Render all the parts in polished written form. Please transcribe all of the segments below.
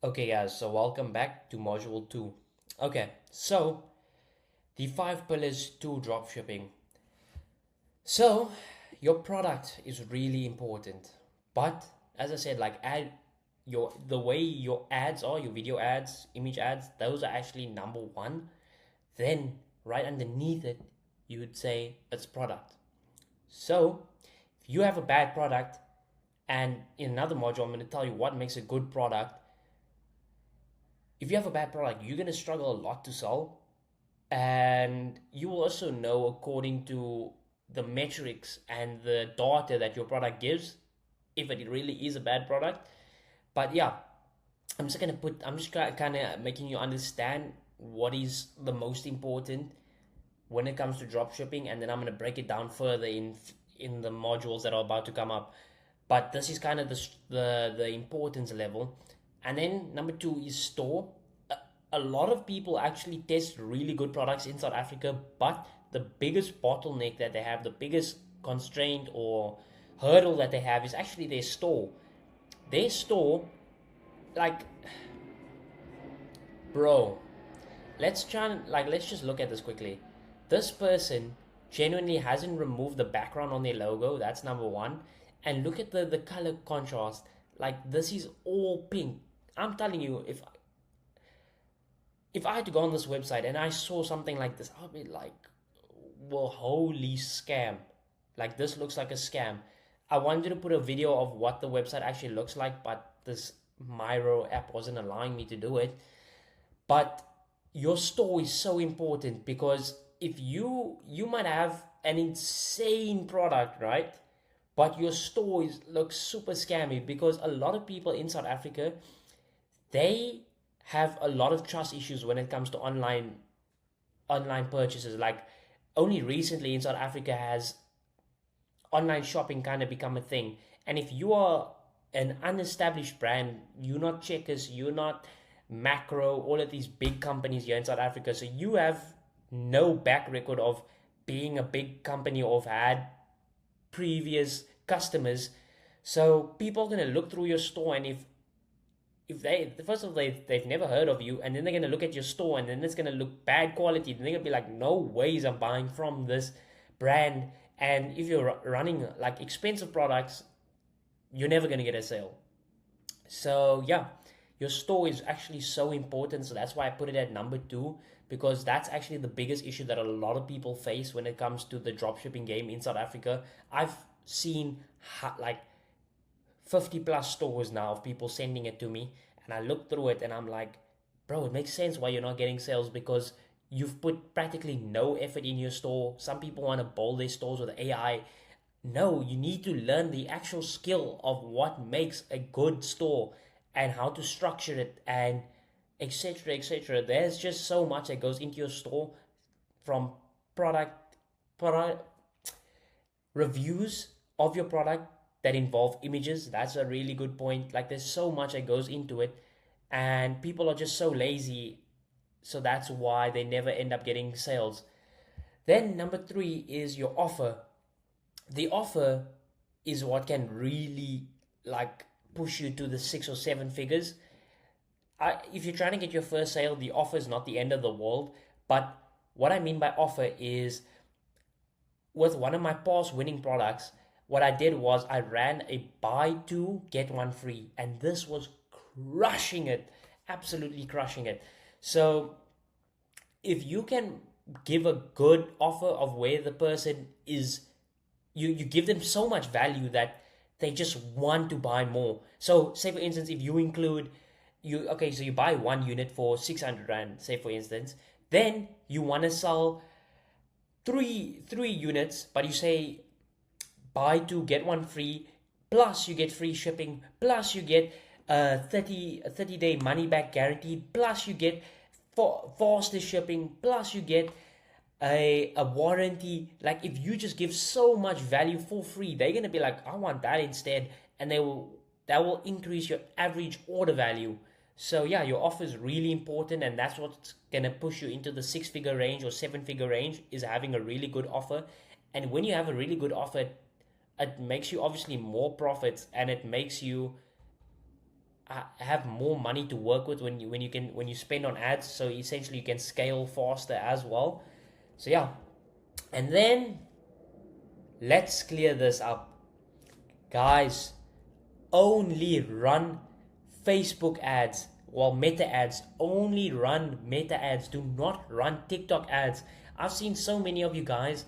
Okay, guys, so welcome back to module 2. Okay, so the 5 pillars to dropshipping. So, your product is really important, but as I said, like the way your ads are, your video ads, image ads, those are actually number one. Then, right underneath it, you would say it's product. So, if you have a bad product, and in another module, I'm going to tell you what makes a good product. If you have a bad product, you're going to struggle a lot to sell. And you will also know, according to the metrics and the data that your product gives, if it really is a bad product. But yeah, I'm just kind of making you understand what is the most important when it comes to dropshipping, and then I'm going to break it down further in the modules that are about to come up. But this is kind of the importance level. And then number two is store. A lot of people actually test really good products in South Africa, but the biggest bottleneck that they have, the biggest constraint or hurdle that they have is actually their store. Their store, like, bro, let's just look at this quickly. This person genuinely hasn't removed the background on their logo. That's number one. And look at the color contrast. Like, this is all pink. I'm telling you, if I had to go on this website and I saw something like this, I'd be like, well, holy scam. Like, this looks like a scam. I wanted to put a video of what the website actually looks like, but this Miro app wasn't allowing me to do it. But your store is so important, because if you might have an insane product, right? But your store looks super scammy, because a lot of people in South Africa, they have a lot of trust issues when it comes to online purchases. Like, only recently in South Africa has online shopping kind of become a thing. And if you are an unestablished brand, you're not Checkers, you're not Macro, all of these big companies here in South Africa, so you have no back record of being a big company or have had previous customers. So people are going to look through your store, and if they first of all they've never heard of you, and then they're going to look at your store, and then it's going to look bad quality, then they're going to be like, no ways I'm buying from this brand. And if you're running like expensive products, you're never going to get a sale. So yeah, your store is actually so important. So that's why I put it at number two, because that's actually the biggest issue that a lot of people face when it comes to the dropshipping game in South Africa. I've seen like 50 plus stores now of people sending it to me, and I look through it and I'm like, bro, it makes sense why you're not getting sales, because you've put practically no effort in your store. Some people want to build their stores with AI. No, you need to learn the actual skill of what makes a good store and how to structure it, and etc etc. There's just so much that goes into your store, from product product reviews of your product that involve images. That's a really good point. Like, there's so much that goes into it, and people are just so lazy, so that's why they never end up getting sales. Then number three is your offer. The offer is what can really, like, push you to the 6 or 7 figures. If you're trying to get your first sale, the offer is not the end of the world. But what I mean by offer is, with one of my past winning products, what I did was I ran a buy two, get one free. And this was crushing it, absolutely crushing it. So if you can give a good offer of where the person is, you give them so much value that they just want to buy more. So say for instance, if you include, so you buy one unit for 600 rand, say for instance, then you want to sell three units, but you say buy two get one free, plus you get free shipping, plus you get a 30-day money back guarantee, plus you get faster shipping, plus you get a warranty. Like, if you just give so much value for free, they're gonna be like, I want that instead, and that will increase your average order value. So yeah, your offer is really important, and that's what's gonna push you into the 6 figure range or 7 figure range, is having a really good offer. And when you have a really good offer, it makes you obviously more profits, and it makes you have more money to work with when you spend on ads. So essentially, you can scale faster as well. So yeah, and then let's clear this up, guys. Only run Facebook ads, well, meta ads. Only run meta ads. Do not run TikTok ads. I've seen so many of you guys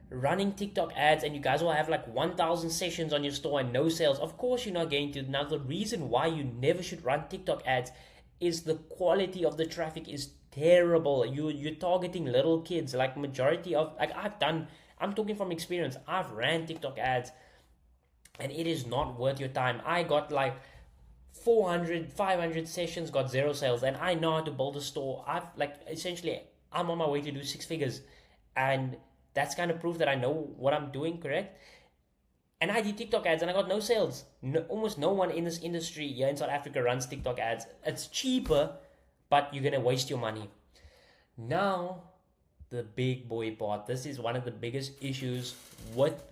running TikTok ads, and you guys will have like 1,000 sessions on your store and no sales. Of course, you're not going to. Now, the reason why you never should run TikTok ads is the quality of the traffic is terrible. You're targeting little kids. Like majority of, like, I'm talking from experience. I've ran TikTok ads and it is not worth your time. I got like 400, 500 sessions, got zero sales, and I know how to build a store. I'm on my way to do six figures, and that's kind of proof that I know what I'm doing, correct? And I did TikTok ads and I got no sales. No, almost no one in this industry here in South Africa runs TikTok ads. It's cheaper, but you're gonna waste your money. Now, the big boy part. This is one of the biggest issues with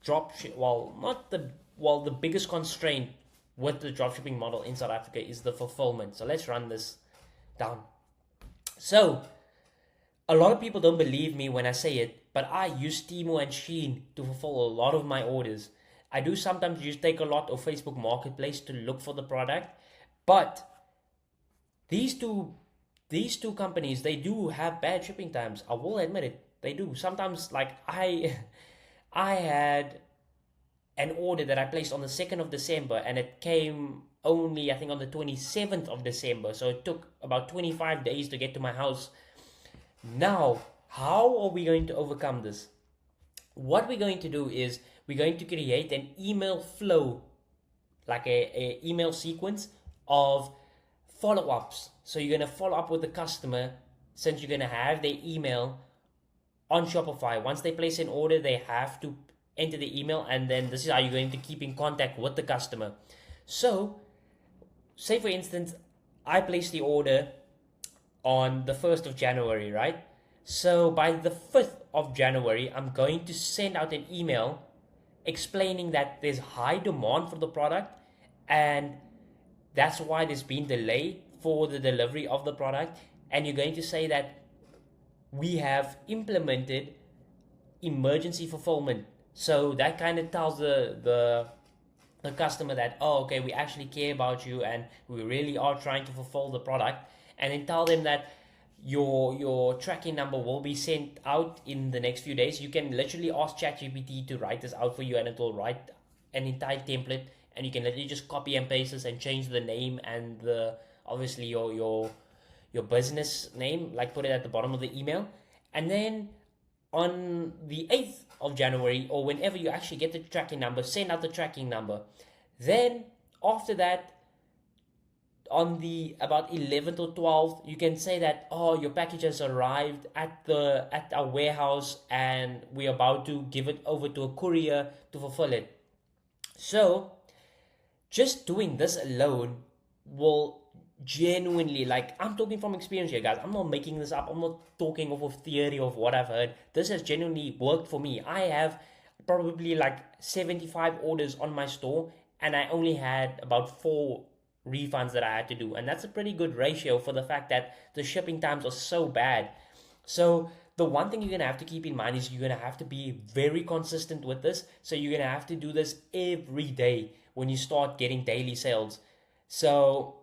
dropship. The biggest constraint with the dropshipping model in South Africa is the fulfillment. So let's run this down. So a lot of people don't believe me when I say it, but I use Temu and Shein to fulfill a lot of my orders. I do sometimes use Takealot or Facebook Marketplace to look for the product, but these two companies, they do have bad shipping times. I will admit it. They do. Sometimes, like, I had an order that I placed on the 2nd of December and it came only, I think, on the 27th of December. So it took about 25 days to get to my house. Now, how are we going to overcome this? What we're going to do is we're going to create an email flow, like a email sequence of follow-ups. So you're going to follow up with the customer, since you're going to have their email on Shopify. Once they place an order, they have to enter the email, and then this is how you're going to keep in contact with the customer. So, say for instance, I placed the order on the 1st of January, right? So by the 5th of January, I'm going to send out an email explaining that there's high demand for the product, and that's why there's been delay for the delivery of the product. And you're going to say that we have implemented emergency fulfillment. So that kind of tells the customer that, oh, okay, we actually care about you and we really are trying to fulfill the product. And then tell them that your tracking number will be sent out in the next few days. You can literally ask ChatGPT to write this out for you, and it will write an entire template, and you can literally just copy and paste this and change the name and obviously your business name, like put it at the bottom of the email. And then on the 8th of January, or whenever you actually get the tracking number, send out the tracking number. Then after that, on the about 11th or 12th, you can say that, oh, your package has arrived at our warehouse and we're about to give it over to a courier to fulfill it. So just doing this alone will genuinely, like, I'm talking from experience here, guys. I'm not making this up. I'm not talking off of theory of what I've heard. This has genuinely worked for me. I have probably like 75 orders on my store, and I only had about 4 refunds that I had to do, and that's a pretty good ratio for the fact that the shipping times are so bad. So the one thing you're gonna have to keep in mind is you're gonna have to be very consistent with this. So you're gonna have to do this every day when you start getting daily sales. So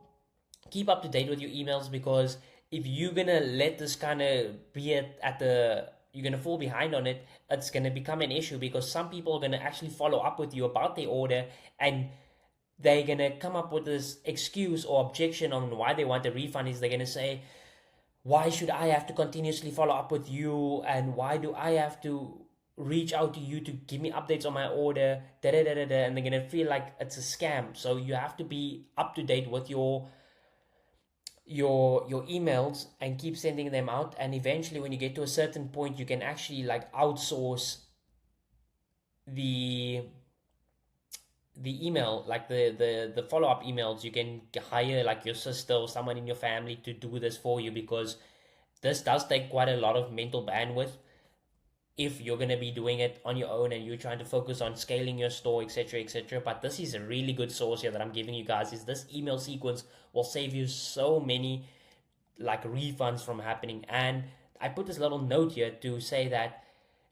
keep up to date with your emails, because if you're gonna let this kind of be you're gonna fall behind on it, it's gonna become an issue, because some people are gonna actually follow up with you about their order, and they're gonna come up with this excuse or objection on why they want a refund. Is they're gonna say, why should I have to continuously follow up with you, and why do I have to reach out to you to give me updates on my order, and they're gonna feel like it's a scam. So you have to be up to date with your emails and keep sending them out. And eventually, when you get to a certain point, you can actually like outsource the email, like the follow-up emails. You can hire like your sister or someone in your family to do this for you, because this does take quite a lot of mental bandwidth. if you're going to be doing it on your own and you're trying to focus on scaling your store, etc., etc. But this is a really good source here that I'm giving you guys. Is this email sequence will save you so many like refunds from happening. And I put this little note here to say that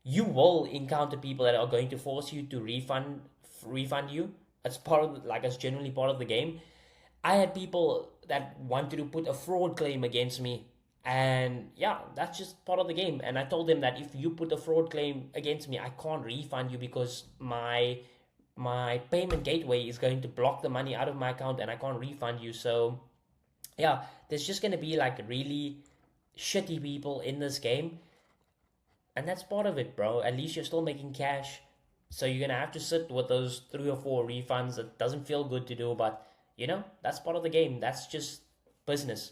you will encounter people that are going to force you to refund you. It's part of like it's generally part of the game. I had people that wanted to put a fraud claim against me, and yeah, that's just part of the game. And I told them that if you put a fraud claim against me, I can't refund you because my payment gateway is going to block the money out of my account and I can't refund you. So yeah, there's just going to be like really shitty people in this game, and that's part of it, bro. At least you're still making cash. So you're going to have to sit with those 3 or 4 refunds. It doesn't feel good to do, but that's part of the game. That's just business.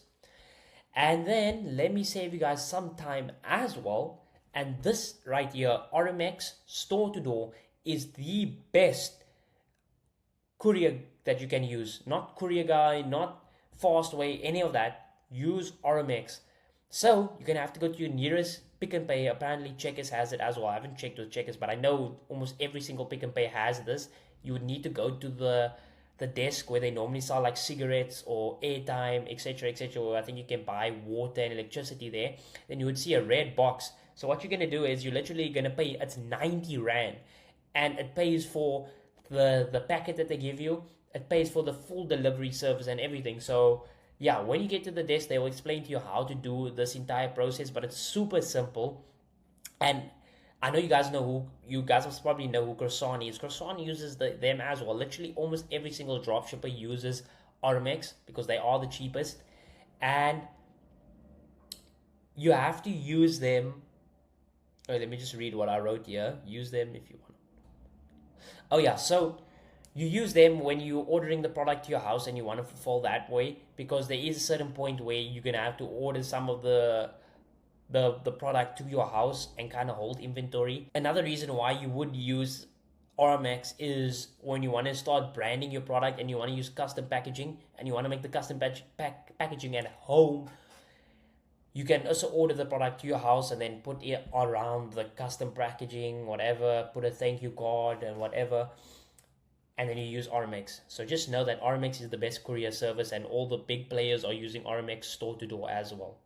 And then let me save you guys some time as well. And this right here, RMX Store to Door, is the best courier that you can use. Not Courier Guy, not Fastway, any of that. Use RMX. So you're gonna have to go to your nearest Pick and Pay. Apparently Checkers has it as well. I haven't checked with Checkers, but I know almost every single Pick and Pay has this. You would need to go to the desk where they normally sell like cigarettes or airtime, etc., etc. Or I think you can buy water and electricity there. Then you would see a red box. So what you're gonna do is you're literally gonna pay. It's 90 rand, and it pays for the packet that they give you. It pays for the full delivery service and everything. So yeah, when you get to the desk, they will explain to you how to do this entire process, but it's super simple. And I know you guys must probably know who Croissant is. Croissant uses them as well. Literally almost every single dropshipper uses RMX because they are the cheapest. And you have to use them. Oh, let me just read what I wrote here. Use them if you want. Oh yeah, so you use them when you're ordering the product to your house and you want to fulfill that way, because there is a certain point where you're gonna have to order some of the product to your house and kind of hold inventory. Another reason why you would use RMX is when you want to start branding your product and you want to use custom packaging and you want to make the custom packaging at home. You can also order the product to your house and then put it around the custom packaging, whatever, put a thank you card and whatever, and then you use RMX. So just know that RMX is the best courier service and all the big players are using RMX Store to Door as well.